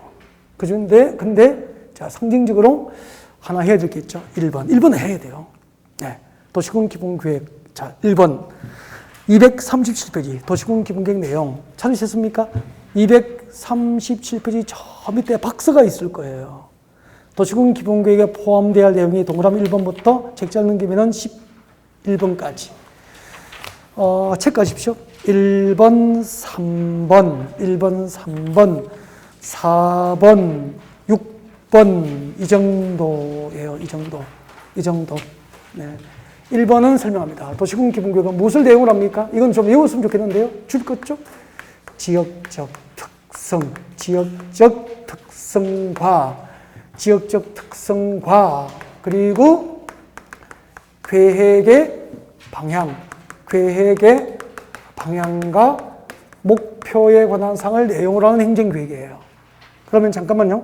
그죠? 근데, 자, 상징적으로 하나 해야 될 게 있죠. 1번은 해야 돼요. 네. 도시공기본계획. 자, 1번. 237페이지. 도시공기본계획 내용. 찾으셨습니까? 237페이지 저 밑에 박스가 있을 거예요. 도시공기본계획에 포함되어야 할 내용이 동그라미 1번부터 책자를 넘기면 11번까지. 체크하십시오. 1번, 3번, 4번, 6번, 이 정도예요. 이 정도. 네. 1번은 설명합니다. 도시공기본계획은 무엇을 내용을 합니까? 이건 좀 외웠으면 좋겠는데요. 줄 것죠? 지역적 특성과, 그리고 계획의 방향과 목표에 관한 사항을 내용으로 하는 행정계획이에요. 그러면 잠깐만요.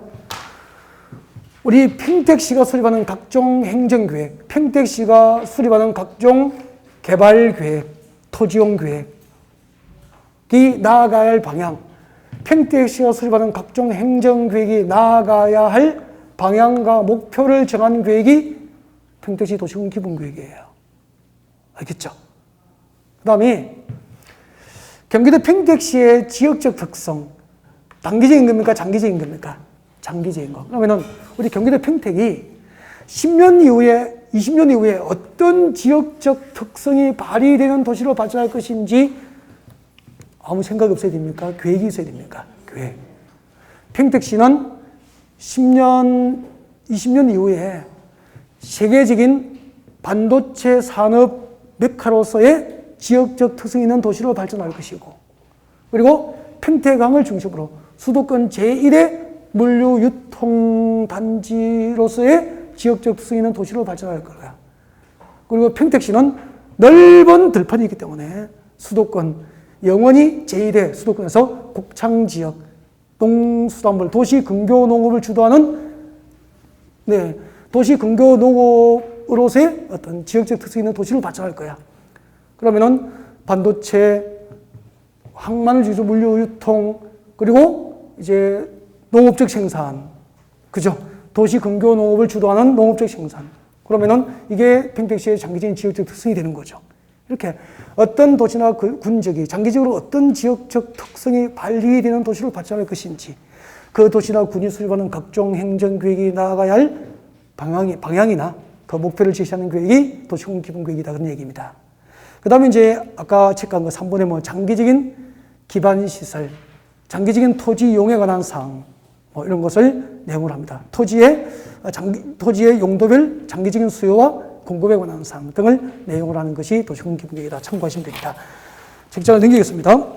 우리 평택시가 수립하는 각종 행정계획, 평택시가 수립하는 각종 개발계획, 토지용계획이 나아가야 할 방향, 평택시가 수립하는 각종 행정계획이 나아가야 할 방향과 목표를 정한 계획이 평택시 도시공기본계획이에요. 알겠죠? 그 다음에 경기도 평택시의 지역적 특성, 단기적인 겁니까? 장기적인 겁니까? 장기적인 거. 그러면은 우리 경기도 평택이 10년 이후에, 20년 이후에 어떤 지역적 특성이 발휘되는 도시로 발전할 것인지 아무 생각이 없어야 됩니까? 계획이 있어야 됩니까? 계획. 평택시는 10년, 20년 이후에 세계적인 반도체 산업 메카로서의 지역적 특성이 있는 도시로 발전할 것이고, 그리고 평택항을 중심으로 수도권 제1의 물류 유통 단지로서의 지역적 특성이 있는 도시로 발전할 거야. 그리고 평택시는 넓은 들판이기 때문에 수도권, 영원히 제1의 수도권에서 곡창지역, 농수산물, 도시 근교 농업을 주도하는, 네, 도시 근교 농업으로서의 어떤 지역적 특성이 있는 도시로 발전할 거야. 그러면은 반도체, 항만을 중심으로 물류 유통, 그리고 이제 농업적 생산, 그죠? 도시 근교 농업을 주도하는 농업적 생산. 그러면은 이게 평택시의 장기적인 지역적 특성이 되는 거죠. 이렇게 어떤 도시나 군적이 장기적으로 어떤 지역적 특성이 발휘되는 도시로 발전할 것인지, 그 도시나 군이 수립하는 각종 행정계획이 나아가야 할 방향이나 그 목표를 제시하는 계획이 도시공기본계획이다. 그런 얘기입니다. 그 다음에 이제 아까 체크한 거 3번에 뭐 장기적인 기반시설, 장기적인 토지 이용에 관한 사항, 뭐 이런 것을 내용을 합니다. 토지의 용도별 장기적인 수요와 공급에 관한 사항 등을 내용을 하는 것이 도시공기본계획이다. 참고하시면 됩니다. 책장을 넘기겠습니다.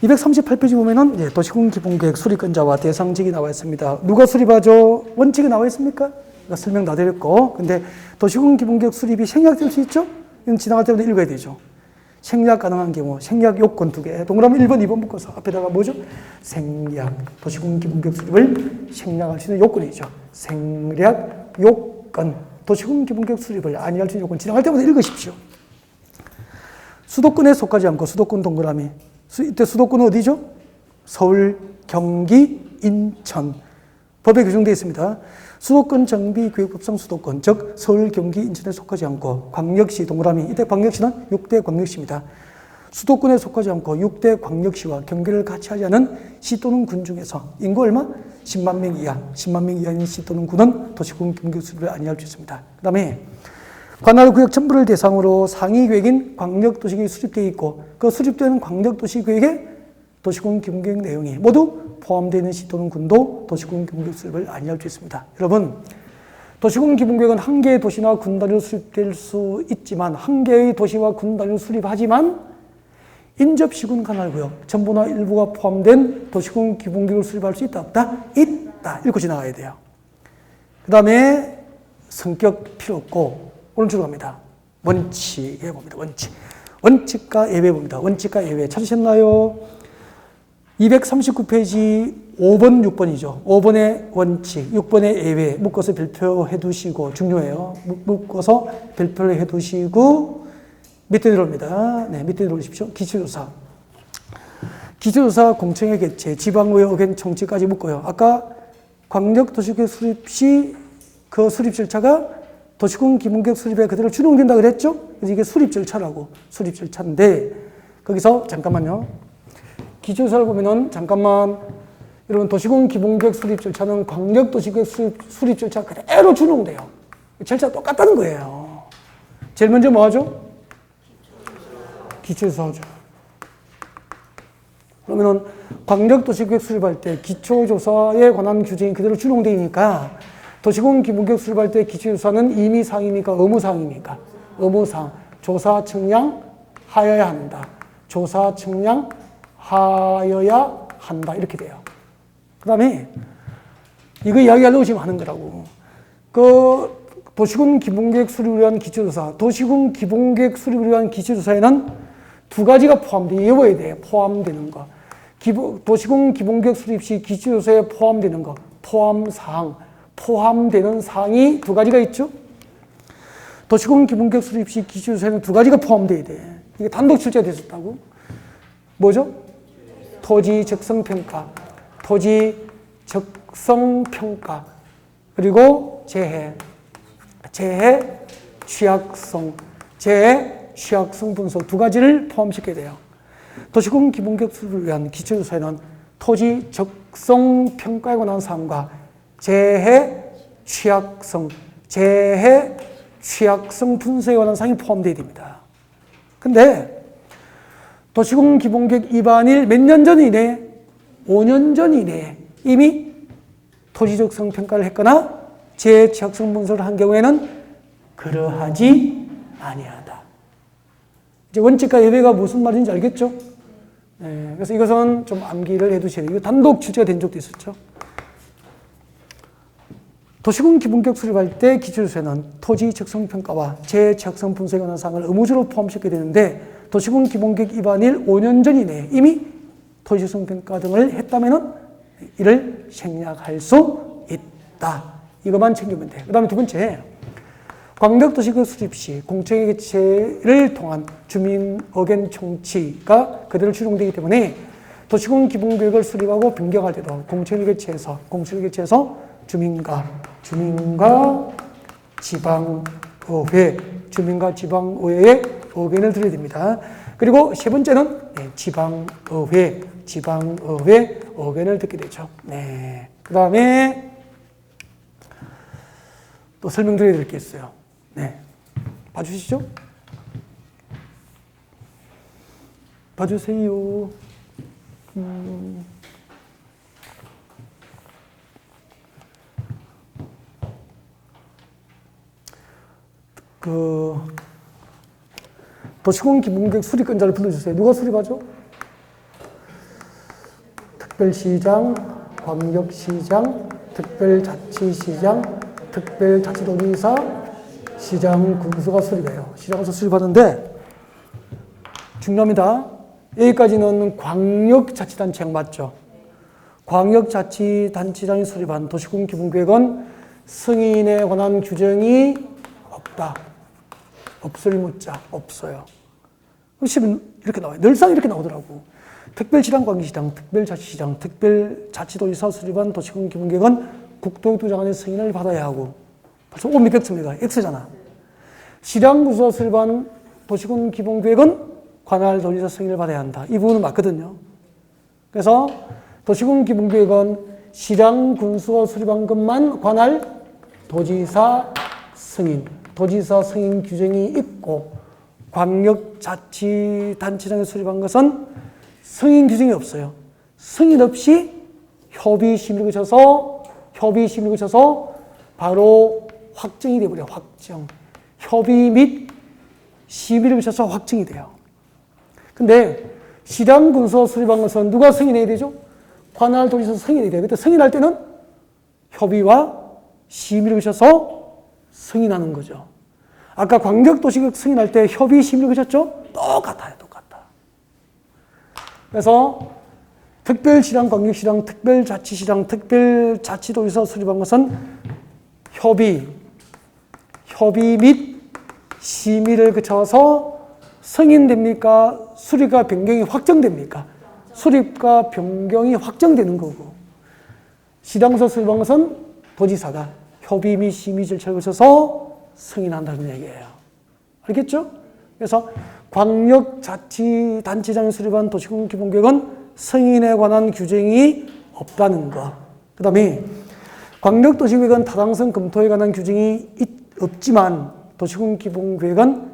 238페이지 보면은 도시공기본계획 수립권자와 대상지역이 나와 있습니다. 누가 수립하죠? 원칙이 나와 있습니까? 설명 다 드렸고, 근데 도시공기본계획 수립이 생략될 수 있죠? 이건 지나갈 때마다 읽어야 되죠. 생략 가능한 경우 생략 요건 2개. 동그라미 1번, 2번 묶어서 앞에다가 뭐죠? 생략, 도시군 기본계획 수립을 생략할 수 있는 요건이죠. 생략 요건, 도시군 기본계획 수립을 아니할 수 있는 요건 지나갈 때마다 읽으십시오. 수도권에 속하지 않고 수도권 동그라미. 이때 수도권은 어디죠? 서울, 경기, 인천. 법에 규정되어 있습니다. 수도권 정비교육법상 수도권, 즉 서울, 경기, 인천에 속하지 않고 광역시 동그라미, 이때 광역시는 6대 광역시입니다. 수도권에 속하지 않고 6대 광역시와 경계를 같이 하지 않은 시 또는 군 중에서 인구 얼마? 10만 명 이하, 10만 명 이하인 시 또는 군은 도시군 기본계획 수립을 아니할 수 있습니다. 그 다음에 관할 구역 전부를 대상으로 상위 계획인 광역도시계획이 수립되어 있고 그 수립되는 광역도시계획에 도시군 기본계획 내용이 모두 포함되어 있는 시 또는 군도 도시군 기본계획 수립을 아니할 수 있습니다. 여러분, 도시군 기본계획은 한 개의 도시나 군 단위로 수립될 수 있지만 한 개의 도시와 군 단위로 수립하지만 인접시군 관할구역 전부나 일부가 포함된 도시군 기본계획을 수립할 수 있다 없다? 있다. 읽고 지나가야 돼요. 그 다음에 성격 필요 없고 오른쪽으로 갑니다. 원칙에 봅니다. 원칙. 원칙과 예외 봅니다. 원칙과 예외 찾으셨나요? 239페이지 5번, 6번이죠. 5번의 원칙, 6번의 예외 묶어서 별표해 두시고 중요해요. 묶어서 별표를 해 두시고 밑에 내려옵니다. 네, 밑에 내려오십시오. 기초조사. 기초조사 공청회 개최, 지방의회 의견 청취까지 묶어요. 아까 광역도시계획 수립 시 그 수립 절차가 도시군 기본계획 수립에 그대로 준용된다 그랬죠? 그래서 이게 수립 절차라고, 수립 절차인데 거기서 잠깐만요. 기초조사를 보면은 잠깐만 여러분 도시군 기본계획 수립 절차는 광역도시계획 수립 절차 그대로 준용돼요. 절차 똑같다는 거예요. 제일 먼저 뭐 하죠? 기초조사하죠. 그러면은 광역도시계획 수립할 때 기초조사에 관한 규정이 그대로 준용되니까 도시군 기본계획 수립할 때 기초조사는 임의사항입니까? 의무사항입니까? 의무사항. 조사 측량 하여야 한다. 조사 측량 하여야 한다. 이렇게 돼요. 그 다음에 이거 이야기하려고 지금 하는 거라고. 그 도시군 기본계획 수립을 위한 기초조사, 도시군 기본계획 수립을 위한 기초조사에는 두 가지가 외워야 돼요. 포함되는 거. 도시군 기본계획 수립 시 기초조사에 포함되는 거. 포함사항. 포함되는 사항이 두 가지가 있죠. 도시군 기본계획 수립 시 기초조사에는 두 가지가 포함되어야 돼. 이게 단독 출제됐었다고. 뭐죠? 토지 적성평가, 토지 적성평가, 그리고 재해 취약성, 재해 취약성 분석 두 가지를 포함시켜야 돼요. 도시군 기본계획 수립을 위한 기초조사에는 토지 적성평가에 관한 사항과 재해 취약성 분석에 관한 사항이 포함되어야 됩니다. 근데 도시군 기본계획 입안일 몇 년 전이네? 5년 전이네. 이미 토지적성 평가를 했거나 재해 취약성 분석을 한 경우에는 그러하지 아니하다. 이제 원칙과 예외가 무슨 말인지 알겠죠? 네, 그래서 이것은 좀 암기를 해두셔야 돼요. 이거 단독 출제가 된 적도 있었죠. 도시군 기본계획 수립할 때 기초조사에는 토지 적성평가와 재해 취약성 분석에 관한 사항을 의무적으로 포함시켜야 되는데 도시군 기본계획 입안일 5년 전이내 이미 토지 적성평가 등을 했다면 이를 생략할 수 있다. 이것만 챙기면 돼요. 그 다음에 두 번째, 광역도시계획 수립 시 공청회 개최를 통한 주민 의견 청취가 그대로 준용되기 때문에 도시군 기본계획을 수립하고 변경할 때도 공청회 개최에서 주민과 지방의회의 의견을 드려야 됩니다. 그리고 세 번째는 지방의회 의견을 듣게 되죠. 네. 그 다음에 또 설명드려야 될 게 있어요. 네. 봐주시죠. 봐주세요. 도시군 기본계획 수립권자를 불러주세요. 누가 수립하죠? 특별시장, 광역시장, 특별자치시장, 특별자치도지사, 시장 군수가 수립해요. 시장에서 수립하는데 중요합니다. 여기까지는 광역자치단체장 맞죠? 광역자치단체장이 수립한 도시군 기본계획은 승인에 관한 규정이 없다. 없을 문자 없어요. 시면 이렇게 나와요. 늘상 이렇게 나오더라고. 특별지방관계시장, 특별자치시장, 특별자치도지사 수립한 도시군 기본계획은 국토교통부 장관의 승인을 받아야 하고 벌써 몇 겹습니까? X잖아. 시장구수가 수립한 도시군 기본계획은 관할 도지사 승인을 받아야 한다. 이 부분은 맞거든요. 그래서 도시군 기본계획은 시장군수가 수립한 것만 관할 도지사 승인, 도지사 승인 규정이 있고 광역자치단체장이 수립한 것은 승인 규정이 없어요. 승인 없이 협의심의를 거쳐서 바로 확정이 돼버려요. 확정. 협의 및 심의를 거쳐서 확정이 돼요. 근데 시장군수 수립한 것은 누가 승인해야 되죠? 관할 도지사 승인해야 돼요. 그때 승인할 때는 협의와 심의를 거쳐서 승인하는 거죠. 아까 광역도시계획 승인할 때 협의 심의를 거쳤죠? 똑같아요. 그래서 특별시장, 광역시장, 특별자치시장, 특별자치도지사 수립한 것은 협의 및 심의를 거쳐서 승인됩니까? 수립과 변경이 확정됩니까? 수립과 변경이 확정되는 거고, 시장서 수립한 것은 도지사가 협의 및 심의 절차를 거쳐서 승인한다는 얘기예요. 알겠죠? 그래서 광역자치단체장이 수립한 도시군 기본계획은 승인에 관한 규정이 없다는 거. 그 다음에 광역도시계획은 타당성 검토에 관한 규정이 없지만 도시군 기본계획은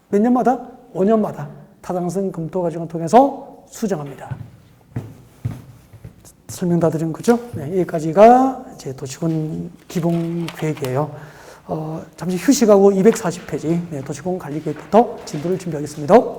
몇 년마다? 5년마다 타당성 검토 과정을 통해서 수정합니다. 설명 다 드린 거죠? 네, 여기까지가 이제 도시군 기본계획이에요. 잠시 휴식하고 240페이지 도시군 관리계획부터 진도를 준비하겠습니다.